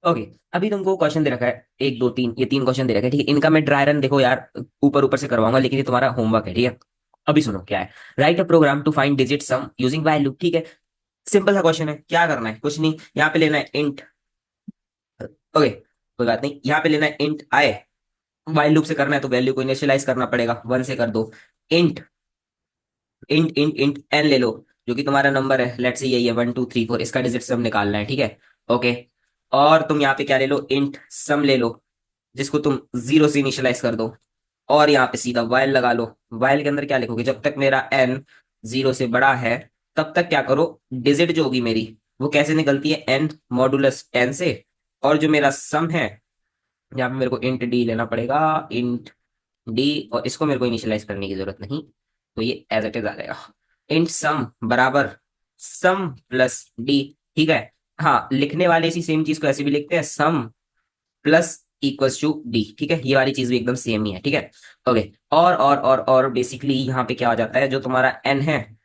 Okay. अभी तुमको question दे रखा है, एक दो तीन, ये तीन क्वेश्चन दे रखे हैं, ठीक है। इनका मैं ड्राई रन देखो यार ऊपर ऊपर से करवाऊंगा, लेकिन ये तुम्हारा होमवर्क है, ठीक है। अभी सुनो क्या है। Write a program to find digit sum using while loop, ठीक है। सिंपल सा क्वेश्चन है, क्या करना है, कुछ नहीं, यहाँ पे लेना है इंट। ओके, कोई बात नहीं, यहाँ पे लेना है इंट आई। while लूप से करना है तो वैल्यू को इनिशियलाइज करना पड़ेगा, वन से कर दो। Int int int int n ले लो, जो कि तुम्हारा नंबर है, लेट्स से यही है 1 2 3 4, इसका डिजिट सम निकालना है, ठीक है। ओके। और तुम यहाँ पे क्या ले लो, इंट सम ले लो, जिसको तुम जीरो से इनिशियलाइज कर दो। और यहाँ पे सीधा वाइल लगा लो। वाइल के अंदर क्या लिखोगे, जब तक मेरा एन जीरो से बड़ा है तब तक क्या करो, डिजिट जो होगी मेरी वो कैसे निकलती है, एन मॉडुलस 10 से। और जो मेरा सम है, यहाँ पे मेरे को इंट डी लेना पड़ेगा, इंट डी। और इसको मेरे को इनिशियलाइज करने की जरूरत नहीं, तो ये एज इट इज आ जाएगा। इंट सम बराबर सम प्लस डी, ठीक है। हाँ, लिखने वाले इसी सेम चीज को ऐसे भी लिखते हैं, सम प्लस इक्वल्स टू डी, ठीक है। ये वाली चीज भी एकदम सेम ही है, ठीक है। ओके। और बेसिकली यहाँ पे क्या हो जाता है, जो तुम्हारा एन है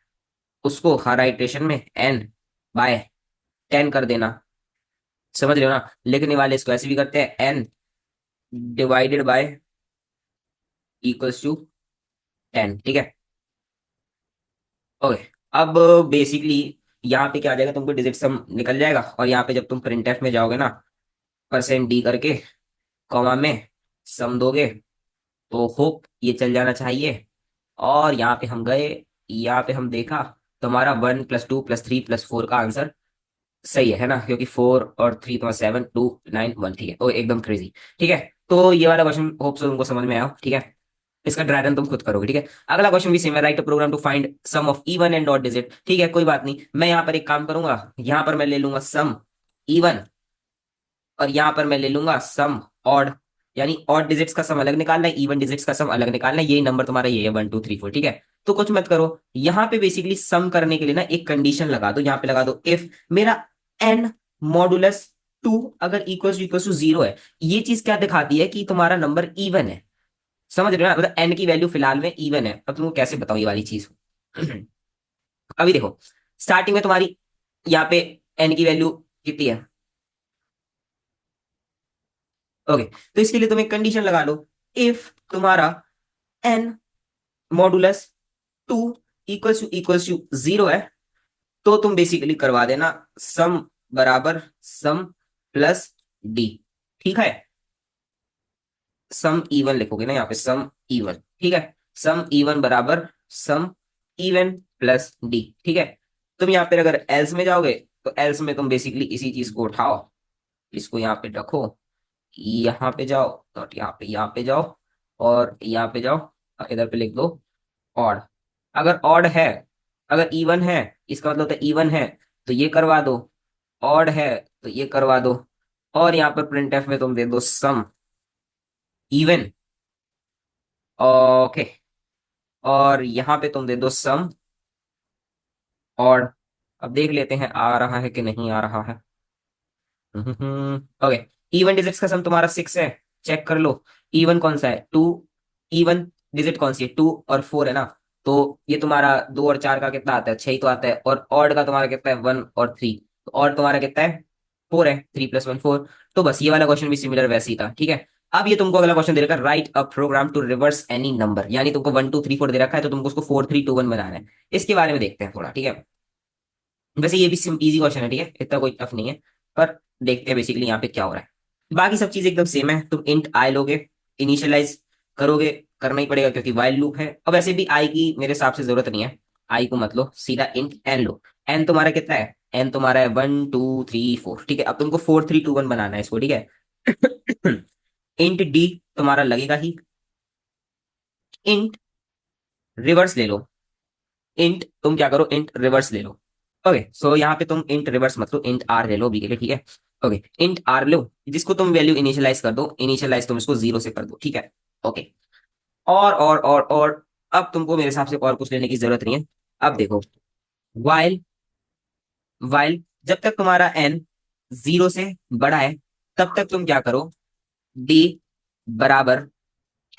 उसको हर आइट्रेशन में एन बाय 10 कर देना, समझ रहे हो ना। लिखने वाले इसको ऐसे भी करते हैं, n divided by equals to 10, ठीक है। ओके। अब बेसिकली यहाँ पे क्या आ जाएगा, तुमको डिजिट सम निकल जाएगा, और यहाँ पे जब तुम प्रिंटफ में जाओगे ना, परसेंट डी करके कॉमा में सम दोगे, तो होप ये चल जाना चाहिए। और यहाँ पे हम गए, यहाँ पे हम देखा, तुम्हारा 1 + 2 + 3 + 4 का आंसर सही है ना, क्योंकि 4 और 3 तुम्हारा 7 2 9 1, ठीक है। तो एकदम क्रेजी, ठीक है। तो ये वाला क्वेश्चन होप से तुमको समझ में आया हो, ठीक है। इसका ड्राई रन तुम खुद करोगे, ठीक है। अगला क्वेश्चन भी सेम है, write a program to find sum of even and odd digit, ठीक है। कोई बात नहीं, मैं यहाँ पर एक काम करूंगा, यहाँ पर मैं ले लूंगा सम इवन, और यहाँ पर मैं ले लूंगा सम ऑड। यानी ऑड डिजिट्स का सम अलग निकालना है, इवन डिजिट्स का सम अलग निकालना है। यही नंबर तुम्हारा ये है 1 2 3 4, ठीक है। तो कुछ मत करो, यहाँ पे बेसिकली सम करने के लिए ना एक कंडीशन लगा दो, यहाँ पे लगा दो इफ मेरा एन मॉडुलस 2 अगर इक्वल टू जीरो है। ये चीज क्या दिखाती है कि तुम्हारा नंबर इवन है, समझ रहे हो ना, मतलब एन की वैल्यू फिलहाल में इवन है। अब तुमको कैसे बताओ ये वाली चीज। अभी देखो, स्टार्टिंग में तुम्हारी यहाँ पे एन की वैल्यू कितनी है। ओके, तो इसके लिए तुम एक कंडीशन लगा लो, इफ तुम्हारा n modulus 2 equals to zero है, तो तुम बेसिकली करवा देना सम बराबर सम प्लस डी, ठीक है। सम इवन लिखोगे ना यहाँ पे, सम इवन, ठीक है। सम इवन बराबर सम इवन प्लस डी, ठीक है। तुम यहाँ पे अगर एल्स में जाओगे, तो एल्स में तुम बेसिकली इसी चीज को उठाओ, इसको यहाँ पे रखो, यहाँ पे जाओ, और यहाँ पे जाओ, और यहाँ पे जाओ, इधर पे लिख दो ऑड। अगर ऑड है, अगर इवन है, इसका मतलब होता है इवन है, तो ये करवा दो। ऑड है तो ये करवा दो। और यहाँ पर प्रिंटफ में तुम दे दो सम इवन, ओके। और यहाँ पे तुम दे दो सम ऑड। अब देख लेते हैं आ रहा है कि नहीं आ रहा है। ओके। इवन डिजिट्स का सम तुम्हारा 6 है, चेक कर लो। इवन कौन सा है, 2। इवन डिजिट कौन सी है, 2 और 4 है ना। तो ये तुम्हारा 2 और 4 का कितना आता है, 6 ही तो आता है। और ऑड का तुम्हारा कितना है, 1 और 3। तो ऑड तुम्हारा कितना है, 4 है, 3 + 1 4। तो बस ये वाला क्वेश्चन भी सिमिलर वैसे ही था, ठीक है। अब ये तुमको अगला क्वेश्चन दे रखा है, write a program to reverse any number, यानी तुमको 1 2 3 4 दे रखा है, तो तुमको उसको 4 3 2 1 बनाना है। इसके बारे में देखते हैं थोड़ा, ठीक है। वैसे ये भी इजी क्वेश्चन है, ठीक है, इतना कोई टफ नहीं है। पर देखते हैं बेसिकली यहाँ पे क्या हो रहा है। बाकी सब चीज एकदम सेम है, तुम इंट आई लोगे, इनिशियलाइज करोगे, करना ही पड़ेगा क्योंकि वाइल लूप है। और वैसे भी आई की मेरे हिसाब से जरूरत नहीं है, आई को मत लो, सीधा इंट एन लो। एन तुम्हारा कितना है, एन तुम्हारा है 1 2 3 4, ठीक है। अब तुमको 4 3 2 1 बनाना है इसको, ठीक है। इंट डी तुम्हारा लगेगा ही, इंट रिवर्स ले लो। इंट तुम क्या करो, इंट रिवर्स ले लो। ओके, सो यहाँ पे तुम इंट रिवर्स मत लो, इंट आर ले लो अभी के लिए, ठीक है। ओके, इंट आर लो, जिसको तुम वैल्यू इनिशियलाइज कर दो, इनिशियलाइज तुम इसको जीरो से कर दो, ठीक है। ओके। और अब तुमको मेरे हिसाब से और कुछ लेने की जरूरत नहीं है। अब देखो, वाइल वाइल जब तक तुम्हारा एन जीरो से बड़ा है, तब तक तुम क्या करो, डी बराबर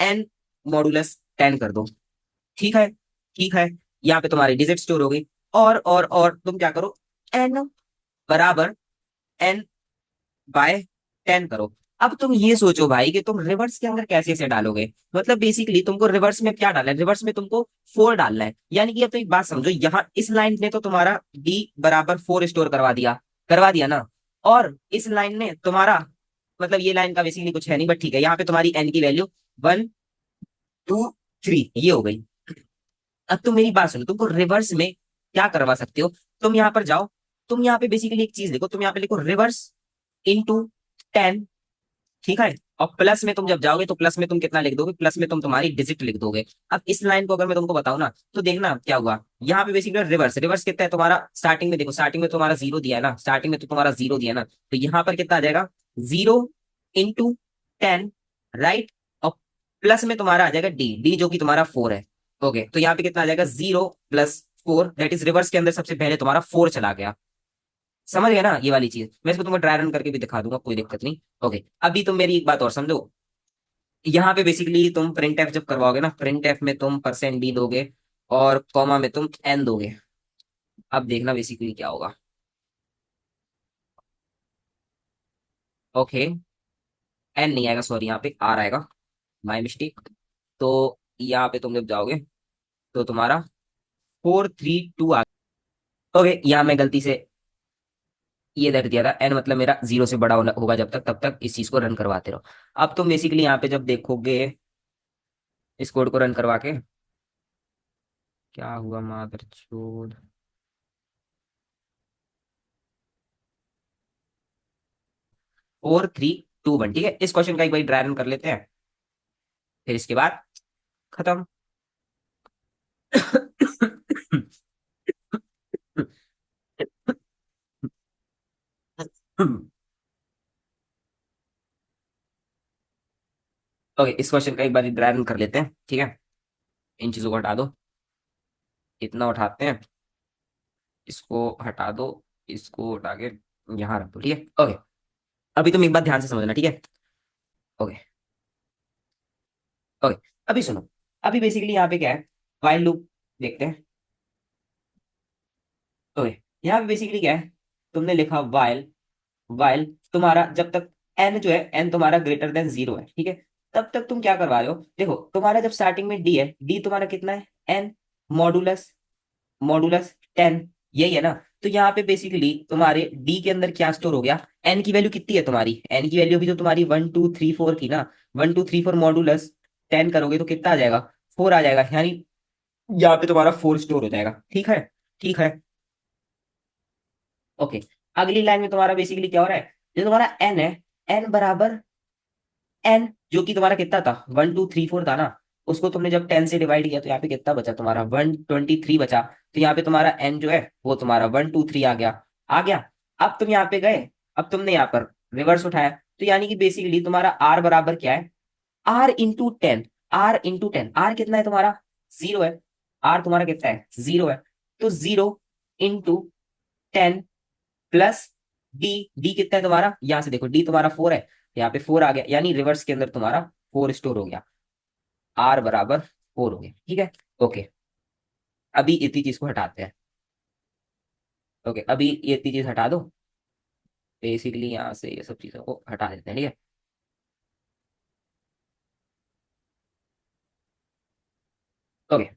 एन मॉडुलस 10 कर दो, ठीक है। ठीक है, यहाँ पे तुम्हारी डिजिट स्टोर हो गई। और तुम क्या करो, एन बराबर एन बाय 10 करो। अब तुम ये सोचो भाई कि तुम रिवर्स के अंदर कैसे से डालोगे। मतलब बेसिकली तुमको रिवर्स में क्या डालना है, रिवर्स में तुमको 4 डालना है। यानी कि अब तो एक बात समझो, यहाँ इस लाइन ने तो तुम्हारा डी बराबर 4 स्टोर करवा दिया ना। और इस लाइन ने तुम्हारा, मतलब ये लाइन का बेसिकली कुछ है नहीं, बट ठीक है, यहाँ पे तुम्हारी एन की वैल्यू 1 2 3 ये हो गई। अब तुम मेरी बात सुनो, तुमको रिवर्स में क्या करवा सकते हो। तुम यहाँ पर जाओ, तुम यहाँ पे बेसिकली एक चीज देखो, तुम यहाँ पे लिखो रिवर्स इंटू 10, ठीक है। और प्लस में तुम जब जाओगे तो प्लस में तुम कितना लिख दोगे, प्लस में तुम तुम्हारी डिजिट लिख दोगे। अब इस लाइन को अगर मैं तुमको बताऊं ना, तो देखना क्या हुआ। यहाँ पे बेसिकली रिवर्स, रिवर्स कितना है तुम्हारा, स्टार्टिंग में देखो, स्टार्टिंग में तुम्हारा जीरो दिया है ना, स्टार्टिंग में तो तुम्हारा जीरो दिया है ना, तो यहाँ पर कितना आ जाएगा, 0 इंटू 10, राइट। और प्लस में तुम्हारा आ जाएगा डी, डी जो कि तुम्हारा 4 है। ओके, तो यहाँ पे कितना आ जाएगा, 0 + 4, दैट इज रिवर्स के अंदर सबसे पहले तुम्हारा 4 चला गया। समझ गया ना ये वाली चीज, मैं इसको तुमको ड्राई रन करके भी दिखा दूंगा, कोई दिक्कत नहीं। ओके, अभी तुम मेरी एक बात और समझो। यहाँ पे बेसिकली तुम प्रिंट एफ जब करवाओगे ना, प्रिंट एफ में तुम %d दोगे और कॉमा में तुम n दोगे। अब देखना बेसिकली क्या होगा। ओके, n नहीं आएगा, सॉरी, यहाँ पे r आएगा, माई मिस्टेक। तो यहाँ पे तुम जब जाओगे तो तुम्हारा 4 3 2 आ। ओके, यहाँ मैं गलती से ये दे दिया था, n मतलब मेरा 0 से बड़ा होगा जब तक, तब तक इस चीज को रन करवाते रहो। अब तुम बेसिकली यहाँ पे जब देखोगे इस कोड को रन करवा के, क्या हुआ मादरचोद। 4 3 2 1, ठीक है। इस क्वेश्चन का एक बार ड्राई रन कर लेते हैं, फिर इसके बाद खत्म। ओके, इस क्वेश्चन का एक बार ड्राई रन कर लेते हैं, ठीक है। इन चीजों को हटा दो, इतना उठाते हैं, इसको हटा दो, इसको उठा के यहाँ रख दो, ठीक है। ओके, अभी तुम एक बात ध्यान से समझना, ठीक है। ओके, ओके, अभी सुनो। अभी बेसिकली यहाँ पे क्या है, वाइल लूप देखते हैं। ओके, यहाँ पे बेसिकली क्या है, तुमने लिखा वाइल, वाइल तुम्हारा जब तक एन जो है, एन तुम्हारा ग्रेटर देन 0 है, ठीक है, तब तक तुम क्या करवा रहे हो। देखो तुम्हारा जब स्टार्टिंग में डी है, डी तुम्हारा कितना है, एन मॉडुलस मॉडुलस 10, यही है ना। तो यहाँ पे बेसिकली तुम्हारे डी के अंदर क्या स्टोर हो गया, एन की वैल्यू कितनी है तुम्हारी, एन की वैल्यू भी तो तुम्हारी 1 2 3 4 थी ना। 1 2 3 4 मॉडुलस 10 करोगे तो कितना आ जाएगा, 4 आ जाएगा, यानी यहाँ पे तुम्हारा 4 स्टोर हो जाएगा, ठीक है। ठीक है, ओके। अगली लाइन में तुम्हारा बेसिकली क्या हो रहा है, जो तुम्हारा एन है, एन बराबर एन जो कि तुम्हारा कितना था, 1 2 3 4 था ना। उसको तुमने जब 10 से डिवाइड किया तो यहाँ पे कितना बचा तुम्हारा, 123 बचा। तो यहाँ पे तुम्हारा एन जो है वो तुम्हारा 1 2 3 आ गया, आ गया। अब तुम यहाँ पे गए, अब तुमने यहाँ पर रिवर्स उठाया, तो यानी कि बेसिकली तुम्हारा आर बराबर क्या है, R × 10, R × 10, आर कितना है तुम्हारा, 0 है। आर तुम्हारा कितना है, 0 है। तो 0 × 10 प्लस डी, डी कितना है तुम्हारा, यहां से देखो डी तुम्हारा 4 है, यहाँ पे 4 आ गया, यानी रिवर्स के अंदर तुम्हारा 4 स्टोर हो गया, आर बराबर 4 हो गया, ठीक है। ओके, अभी इतनी चीज को हटाते हैं। ओके, अभी ये इतनी चीज हटा दो, बेसिकली यहाँ से ये सब चीजों को हटा देते हैं, ठीक है। ओके,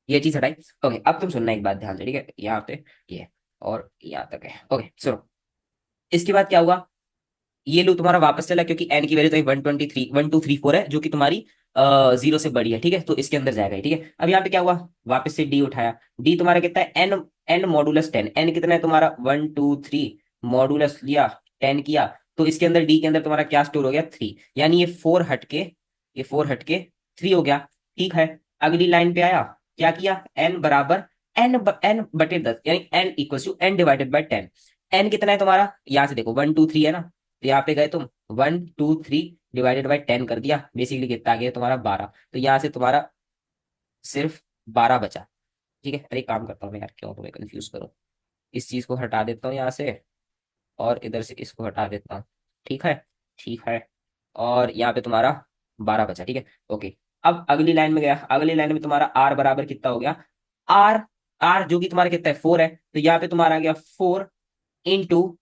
ये चीज हटाई। ओके, अब तुम सुनना एक बात ध्यान से, ठीक है, यहाँ पे ये और यहाँ तक है। ओके सुनो, इसके बाद क्या हुआ, ये लो तुम्हारा वापस चला, क्योंकि एन की वैल्यू तो 1 2 3 4 है, जो कि तुम्हारी 0 से बड़ी है, ठीक है, तो इसके अंदर जाएगा, ठीक है। अब यहाँ पे क्या हुआ, वापस से डी उठाया, डी तुम्हारा कितना है, एन, एन मॉडुलस 10, एन कितना है तुम्हारा, 1 2 3 मॉडुलस लिया 10 किया, तो इसके अंदर डी के अंदर तुम्हारा क्या स्टोर हो गया, 3, यानी ये 4 हटके, ये 4 हटके 3 हो गया, ठीक है। अगली लाइन पे आया, क्या किया, एन बराबर एन/10, यानी n equal to n divided by 10। N कितना है तुम्हारा, यहाँ से देखो 1 2 3 है ना, तो यहाँ पे गए तुम, 1 2 3 डिवाइडेड बाई 10 कर दिया, बेसिकली कितना आ गया तुम्हारा 12। तो यहाँ से तुम्हारा सिर्फ 12 बचा, ठीक है। अरे काम करता हूँ मैं यार, क्यों तुम्हें कंफ्यूज करूँ, इस चीज को हटा देता हूँ यहाँ से, और इधर से इसको हटा देता हूँ, ठीक है। ठीक है, और यहाँ पे तुम्हारा 12 बचा, ठीक है। ओके, अब अगली लाइन में गया, अगली लाइन में तुम्हारा आर बराबर कितना हो गया, आर, आर जो कि तुम्हारा कितना है, 4 है, तो यहाँ पे तुम्हारा आ गया 4 ×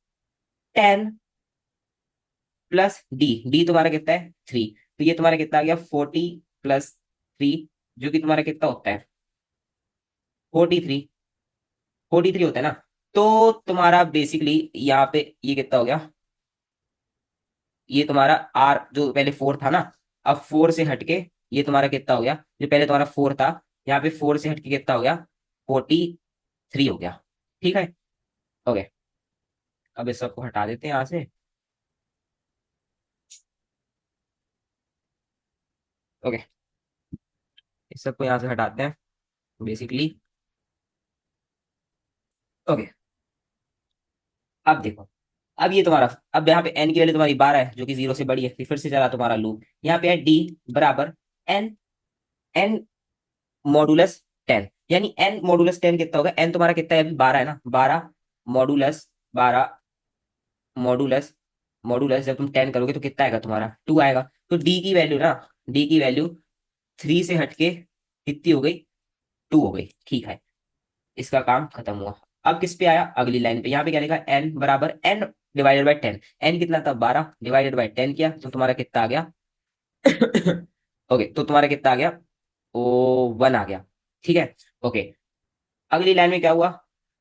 10 प्लस डी, डी तुम्हारा कितना है 3, तो ये तुम्हारा कितना आ गया 40 + 3, जो कि तुम्हारा कितना होता है 43, 43 होता है ना। तो तुम्हारा बेसिकली यहाँ पे ये कितना हो गया, ये तुम्हारा आर जो पहले 4 था ना, अब 4 से हटके ये तुम्हारा कितना हो गया, जो पहले तुम्हारा 4 था, यहाँ पे 4 से हटके कितना हो गया 43 हो गया। ठीक है। ओके, अब इस सबको हटा देते हैं यहाँ से। ओके, इस सबको यहाँ से हटाते हैं बेसिकली। ओके, अब देखो, अब ये तुम्हारा, अब यहाँ पे एन की वैल्यू तुम्हारी 12 है जो कि 0 से बड़ी है, फिर से चला तुम्हारा लूप। यहाँ पे है डी बराबर एन, एन मॉडुलस 10, यानी एन मॉडुलस 10 कितना होगा, एन तुम्हारा कितना है अभी 12 है ना, 12 मॉडुलस 12 मॉडुलस, मॉडुलस जब तुम 10 करोगे तो कितना आएगा तुम्हारा 2 आएगा। तो डी की वैल्यू ना, डी की वैल्यू 3 से हटके कितनी हो गई 2 हो गई। ठीक है, इसका काम खत्म हुआ। अब किस पे आया, अगली लाइन पे। यहाँ पे क्या लिखा, एन बराबर एन डिवाइडेड बाई 10, एन कितना था 12 डिवाइडेड बाई 10 किया तो तुम्हारा कितना आ गया ओके, तो तुम्हारा कितना आ गया, ओ 1 आ गया। ठीक है। ओके, अगली लाइन में क्या हुआ,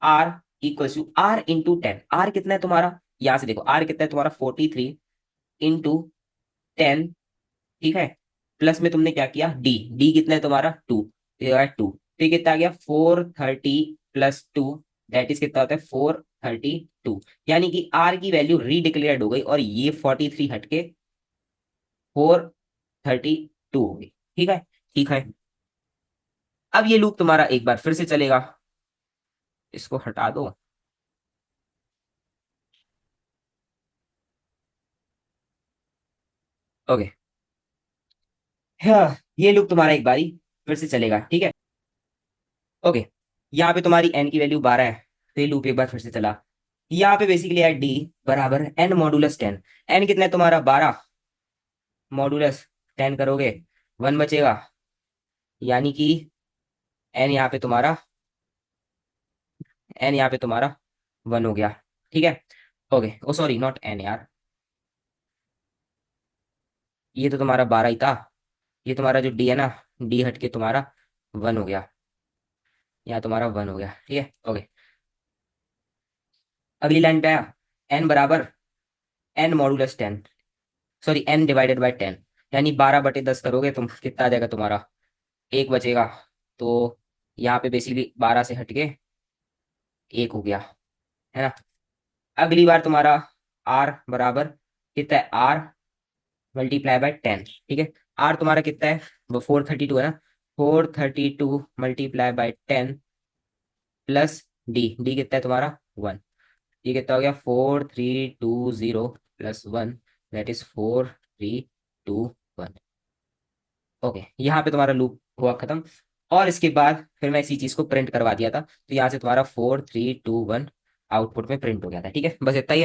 r equal to r into 10, r कितना है तुम्हारा, यहां से देखो आर कितना है तुम्हारा 43 इंटू 10। ठीक है, प्लस में तुमने क्या किया डी, डी कितना है तुम्हारा 2, टू, तो ये कितना आ गया 430 + 2, दैट इज कितना होता है 432, यानी कि आर की वैल्यू रीडिक्लेयर्ड हो गई और ये 43 हटके 432 हो गई। ठीक है। ठीक है, अब ये लूप तुम्हारा एक बार फिर से चलेगा, इसको हटा दो। ओके, हाँ, ये लूप तुम्हारा एक बारी फिर से चलेगा। ठीक है। ओके, यहाँ पे तुम्हारी एन की वैल्यू 12 है, तो ये लूप एक बार फिर से चला। यहाँ पे बेसिकली है डी बराबर एन मॉडुलस 10, एन कितना है तुम्हारा 12 मॉडुलस 10 करोगे 1 बचेगा, यानी कि एन यहाँ पे तुम्हारा, एन यहाँ पे तुम्हारा 1 हो गया। ठीक है। Okay, oh sorry not n यार, ये तो तुम्हारा 12 ही था, ये तुम्हारा जो डी है ना, डी हट के तुम्हारा 1 हो गया, यहाँ तुम्हारा 1 हो गया। ठीक है। ओके, अगली लाइन पे आया, एन बराबर n modulus 10, sorry n divided by 10, यानी 12/10 करोगे तुम कितना आ जाएगा तुम्हारा, एक बचेगा। तो यहाँ पे बेसिकली 12 से हटके 1 हो गया, है ना। अगली बार तुम्हारा आर बराबर कितना है, आर मल्टीप्लाई बाय 10। ठीक है, आर तुम्हारा कितना है, वो 432 है ना, 432 multiply by 10 plus D, D कितना है तुम्हारा 1, ये कितना हो गया 4320 +1, दैट इज 4321। ओके, यहाँ पे तुम्हारा लूप हुआ खत्म, और इसके बाद फिर मैं इसी चीज को प्रिंट करवा दिया था, तो यहाँ से तुम्हारा 4321 आउटपुट में प्रिंट हो गया था। ठीक है, बस इतना ही है।